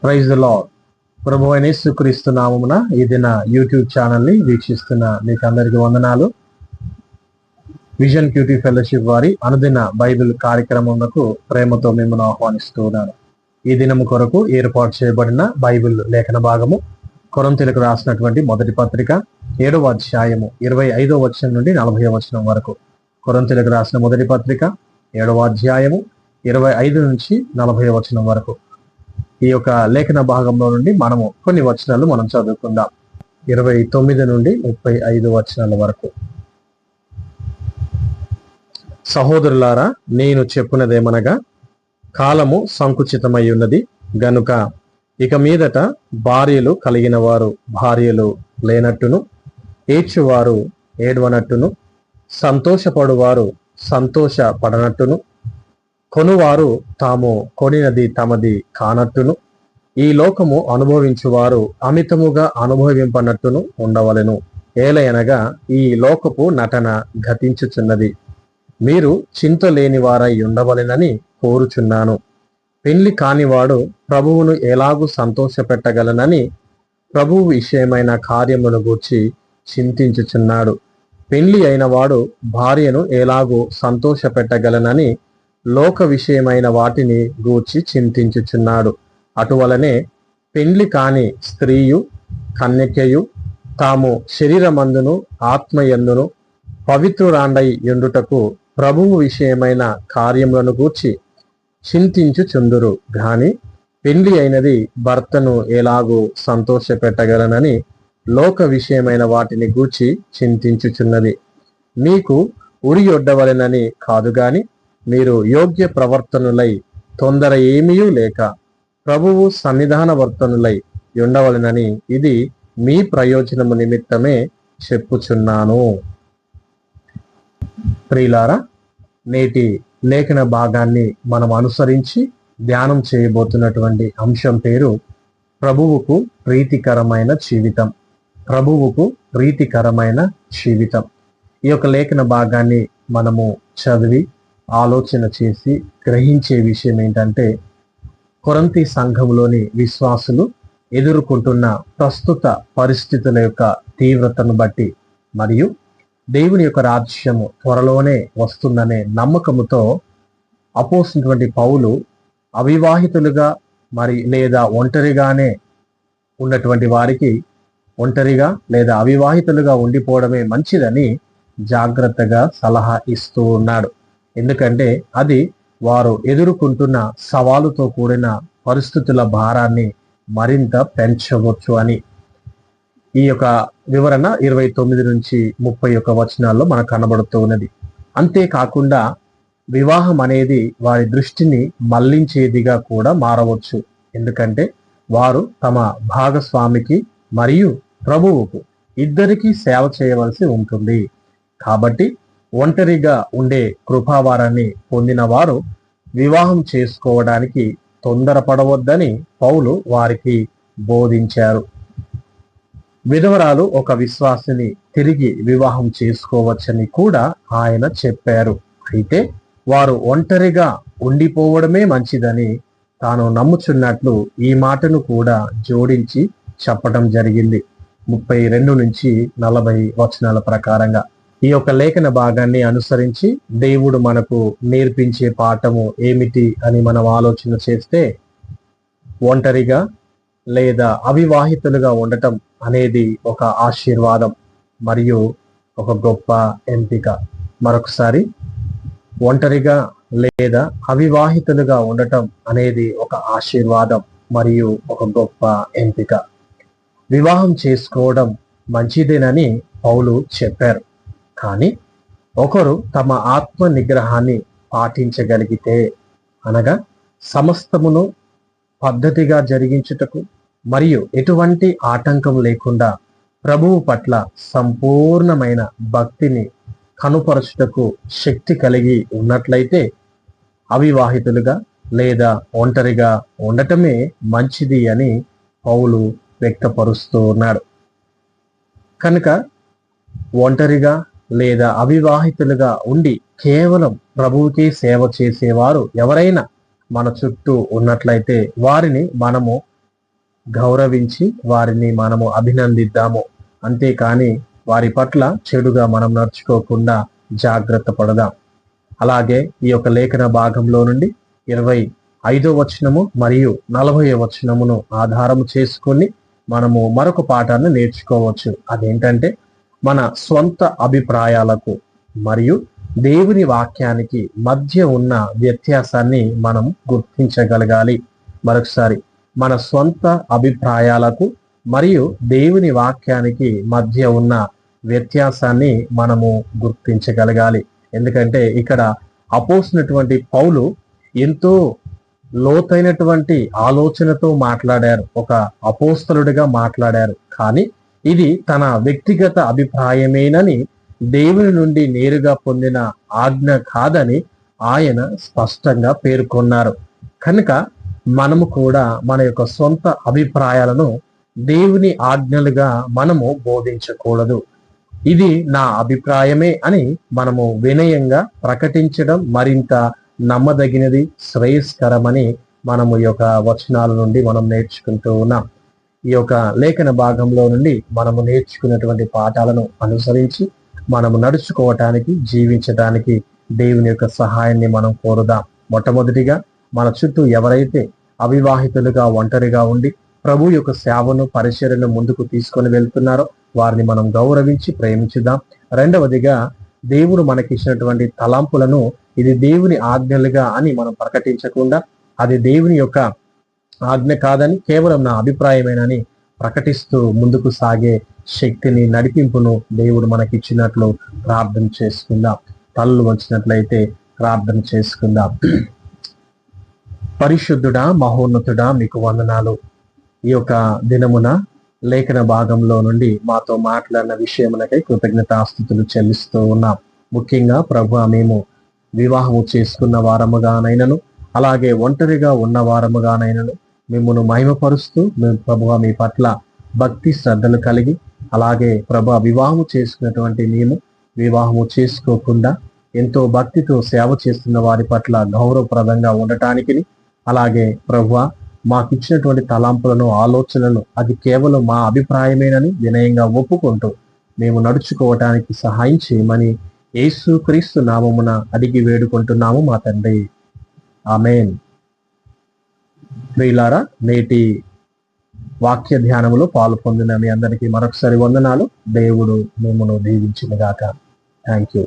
Praise the lord. ప్రభు అయిన యేసుక్రీస్తు నామమున ఈ దిన యూట్యూబ్ ఛానల్ని వీక్షిస్తున్న మీకు అందరికీ వందనాలు. విజన్ క్యూటీ ఫెలోషిప్ వారి అనుదిన బైబిల్ కార్యక్రమమునకు ప్రేమతో మిమ్మల్ని ఆహ్వానిస్తూ ఉన్నాను. ఈ దినము కొరకు ఏర్పాటు చేయబడిన బైబిల్ లేఖన భాగము కొరింథీయులకు రాసినటువంటి మొదటి పత్రిక 7వ అధ్యాయము 25వ వచనం నుండి 40వ వచనం వరకు. కొరింథీయులకు రాసిన మొదటి పత్రిక 7వ అధ్యాయము 25 నుంచి 40వ వచనం వరకు. ఈ యొక్క లేఖన భాగంలో నుండి మనము కొన్ని వచనాలు మనం చదువుకుందాం. 29 నుండి 35 వచనాల వరకు. సహోదరులారా, నేను చెప్పునదేమనగా, కాలము సంకుచితమై ఉన్నది గనుక ఇక మీదట భార్యలు కలిగిన వారు భార్యలు లేనట్టును, ఏడ్చువారు ఏడవనట్టును, సంతోషపడువారు సంతోషపడనట్టును, కొనువారు తాము కొనినది తమది కానట్టును, ఈ లోకము అనుభవించువారు అమితముగా అనుభవింపనట్టును ఉండవలెను. ఏలయనగా ఈ లోకపు నటన గతించుచున్నది. మీరు చింత లేని వారై ఉండవలెనని కోరుచున్నాను. పెళ్లి కానివాడు ప్రభువును ఎలాగూ సంతోషపెట్టగలనని ప్రభువు విషయమైన కార్యమును గూర్చి చింతించుచున్నాడు. పెళ్లి అయిన వాడు భార్యను ఎలాగూ సంతోషపెట్టగలనని లోక విషయమైన వాటిని గూర్చి చింతించుచున్నాడు. అటువలనే పెండ్లి కాని స్త్రీయు కన్యకయు తాము శరీరమందును ఆత్మయందును పవిత్రురాండై యుండుటకు ప్రభువు విషయమైన కార్యములను గూర్చి చింతించుచుందురు గాని పెండ్లి అయినది భర్తను ఎలాగూ సంతోషపెట్టగలనని లోక విషయమైన వాటిని గూర్చి చింతించుచున్నది. మీకు ఉరియొడ్డవలెనని కాదు గాని మీరు యోగ్య ప్రవర్తనులై తొందర ఏమీయూ లేక ప్రభువు సన్నిధానవర్తనులై ఉండవలెనని ఇది మీ ప్రయోజనము నిమిత్తమే చెప్పుచున్నాను. ప్రియులారా, నేటి లేఖన భాగాన్ని మనం అనుసరించి ధ్యానం చేయబోతున్నటువంటి అంశం పేరు ప్రభువుకు ప్రీతికరమైన జీవితం. ప్రభువుకు ప్రీతికరమైన జీవితం. ఈ యొక్క లేఖన భాగాన్ని మనము చదివి ఆలోచన చేసి గ్రహించే విషయం ఏంటంటే, కొరింథీ సంఘంలోని విశ్వాసులు ఎదుర్కొంటున్న ప్రస్తుత పరిస్థితుల యొక్క తీవ్రతను బట్టి మరియు దేవుని యొక్క రాజ్యము త్వరలోనే వస్తుందనే నమ్మకముతో అపోస్తులైనటువంటి పౌలు అవివాహితులుగా లేదా ఒంటరిగానే ఉన్నటువంటి వారికి ఒంటరిగా లేదా అవివాహితులుగా ఉండిపోవడమే మంచిదని జాగ్రత్తగా సలహా ఇస్తూ ఉన్నాడు. ఎందుకంటే అది వారు ఎదుర్కొంటున్న సవాలుతో కూడిన పరిస్థితుల భారాన్ని మరింత పెంచవచ్చు అని. ఈ యొక్క వివరణ 29 నుంచి 31 వచనాల్లో మనకు కనబడుతూ ఉన్నది. అంతేకాకుండా వివాహం అనేది వారి దృష్టిని మళ్లించేదిగా కూడా మారవచ్చు. ఎందుకంటే వారు తమ భాగస్వామికి మరియు ప్రభువుకు ఇద్దరికీ సేవ చేయవలసి ఉంటుంది. కాబట్టి ఒంటరిగా ఉండే కృపావారాన్ని పొందిన వారు వివాహం చేసుకోవడానికి తొందరపడవద్దని పౌలు వారికి బోధించారు. విధవరాలు ఒక విశ్వాసిని తిరిగి వివాహం చేసుకోవచ్చని కూడా ఆయన చెప్పారు. అయితే వారు ఒంటరిగా ఉండిపోవడమే మంచిదని తాను నమ్ముచున్నట్లు ఈ మాటను కూడా జోడించి చెప్పడం జరిగింది. 32 నుంచి 40 వచనాల ప్రకారంగా ఈ యొక్క లేఖన భాగాన్ని అనుసరించి దేవుడు మనకు నేర్పించే పాఠము ఏమిటి అని మనం ఆలోచన చేస్తే, ఒంటరిగా లేదా అవివాహితులుగా ఉండటం అనేది ఒక ఆశీర్వాదం మరియు ఒక గొప్ప ఎంపిక. మరొకసారి, ఒంటరిగా లేదా అవివాహితులుగా ఉండటం అనేది ఒక ఆశీర్వాదం మరియు ఒక గొప్ప ఎంపిక. వివాహం చేసుకోవడం మంచిదేనని పౌలు చెప్పారు. కానీ ఒకరు తమ ఆత్మ నిగ్రహాన్ని పాటించగలిగితే, అనగా సమస్తమును పద్ధతిగా జరిగించుటకు మరియు ఎటువంటి ఆటంకం లేకుండా ప్రభువు పట్ల సంపూర్ణమైన భక్తిని కనుపరచుటకు శక్తి కలిగి ఉన్నట్లయితే అవివాహితులుగా లేదా ఒంటరిగా ఉండటమే మంచిది అని పౌలు వ్యక్తపరుస్తూ ఉన్నాడు. కనుక ఒంటరిగా లేదా అవివాహితులుగా ఉండి కేవలం ప్రభువుకే సేవ చేసేవారు ఎవరైనా మన చుట్టూ ఉన్నట్లయితే వారిని మనము గౌరవించి వారిని మనము అభినందిద్దాము. అంతేకాని వారి పట్ల చెడుగా మనం నడుచుకోకుండా జాగ్రత్త పడదాం. అలాగే ఈ యొక్క లేఖన భాగంలో నుండి 25వ వచనము మరియు 40వ వచనమును ఆధారము చేసుకొని మనము మరొక పాఠాన్ని నేర్చుకోవచ్చు. అదేంటంటే, మన స్వంత అభిప్రాయాలకు మరియు దేవుని వాక్యానికి మధ్య ఉన్న వ్యత్యాసాన్ని మనం గుర్తించగలగాలి. మరొకసారి, మన స్వంత అభిప్రాయాలకు మరియు దేవుని వాక్యానికి మధ్య ఉన్న వ్యత్యాసాన్ని మనము గుర్తించగలగాలి. ఎందుకంటే ఇక్కడ అపోస్తున్నటువంటి పౌలు ఎంతో లోతైనటువంటి ఆలోచనతో మాట్లాడారు, ఒక అపోస్తలుడిగా మాట్లాడారు. కానీ ఇది తన వ్యక్తిగత అభిప్రాయమేనని, దేవుని నుండి నేరుగా పొందిన ఆజ్ఞ కాదని ఆయన స్పష్టంగా పేర్కొన్నారు. కనుక మనము కూడా మన యొక్క సొంత అభిప్రాయాలను దేవుని ఆజ్ఞలుగా మనము బోధించకూడదు. ఇది నా అభిప్రాయమే అని మనము వినయంగా ప్రకటించడం మరింత నమ్మదగినది, శ్రేయస్కరమని మనము ఈ యొక్క వచనాల నుండి మనం నేర్చుకుంటూ ఉన్నాం. ఈ యొక్క లేఖన భాగంలో నుండి మనము నేర్చుకున్నటువంటి పాఠాలను అనుసరించి మనము నడుచుకోవటానికి, జీవించడానికి దేవుని యొక్క సహాయాన్ని మనం కోరుదాం. మొట్టమొదటిగా మన చుట్టూ ఎవరైతే అవివాహితులుగా ఒంటరిగా ఉండి ప్రభు యొక్క సేవను, పరిచర్యను ముందుకు తీసుకొని వెళ్తున్నారో వారిని మనం గౌరవించి ప్రేమించుదాం. రెండవదిగా, దేవుడు మనకిచ్చినటువంటి తలంపులను ఇది దేవుని ఆజ్ఞలుగా అని మనం ప్రకటించకుండా, అది దేవుని యొక్క ఆజ్ఞ కాదని, కేవలం నా అభిప్రాయమేనని ప్రకటిస్తూ ముందుకు సాగే శక్తిని, నడిపింపును దేవుడు మనకిచ్చినట్లు ప్రార్థన చేసుకుందాం. తలలు వంచినట్లయితే ప్రార్థన చేసుకుందాం. పరిశుద్ధుడా, మహోన్నతుడా, మీకు వందనాలు. ఈ యొక్క దినమున లేఖన భాగంలో నుండి మాతో మాట్లాడిన విషయములకై కృతజ్ఞతాస్తుతులు చెల్లిస్తూ ఉన్నాం. ముఖ్యంగా ప్రభు, మేము వివాహము చేసుకున్న వారముగానైనను, అలాగే ఒంటరిగా ఉన్న వారముగానైనను మిమ్మును మహిమపరుస్తూ, మేము ప్రభు మీ పట్ల భక్తి శ్రద్ధలు కలిగి, అలాగే ప్రభు వివాహము చేసుకున్నటువంటి మేము వివాహము చేసుకోకుండా ఎంతో భక్తితో సేవ చేస్తున్న వారి పట్ల గౌరవప్రదంగా ఉండటానికి, అలాగే ప్రభు మాకిచ్చినటువంటి తలాంపులను, ఆలోచనలను అది కేవలం మా అభిప్రాయమేనని వినయంగా ఒప్పుకుంటూ మేము నడుచుకోవటానికి సహాయం చేయమని యేసు క్రీస్తు నామమున అడిగి వేడుకుంటున్నాము మా తండ్రి. ఆమేన్. ప్రియులారా, నేటి వాక్య ధ్యానములో పాలు పొందిన మీ అందరికీ మరొకసారి వందనాలు. దేవుడు మిమ్మును దీవించును గాక. Thank you.